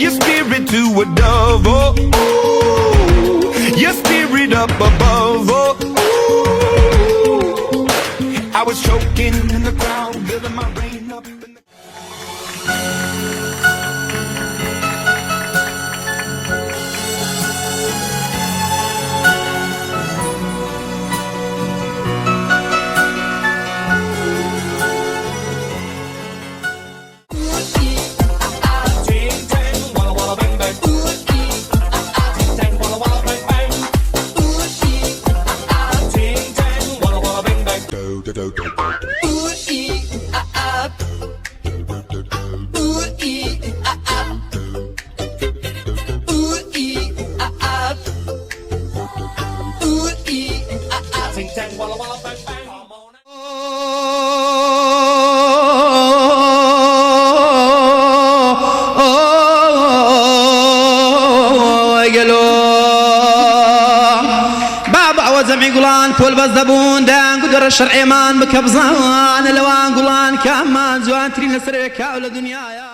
your spirit to a dove. Oh, ooh, your spirit up above. Oh, ooh. I was choking in the crowd, building my rain up in the كل بزبون دان قدر الشرع مان بكبزان لوان قلان كمان زوان ترين سريكا ولا دنيايا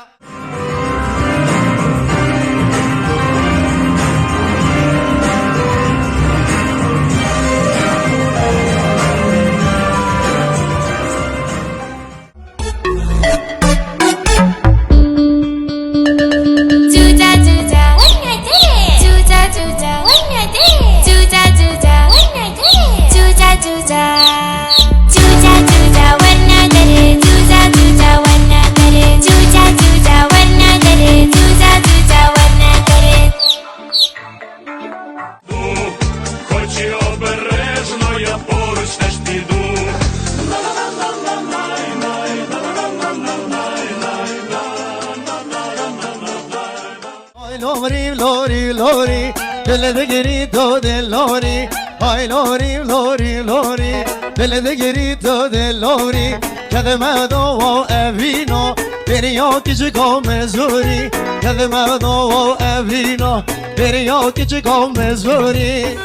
لوري لوري لوري دلدقري دود لوري هاي لوري لوري لوري دلدقري دود لوري كذا ما دو افينو بريو كيجو مزوري كذا ما دو افينو بريو كيجو مزوري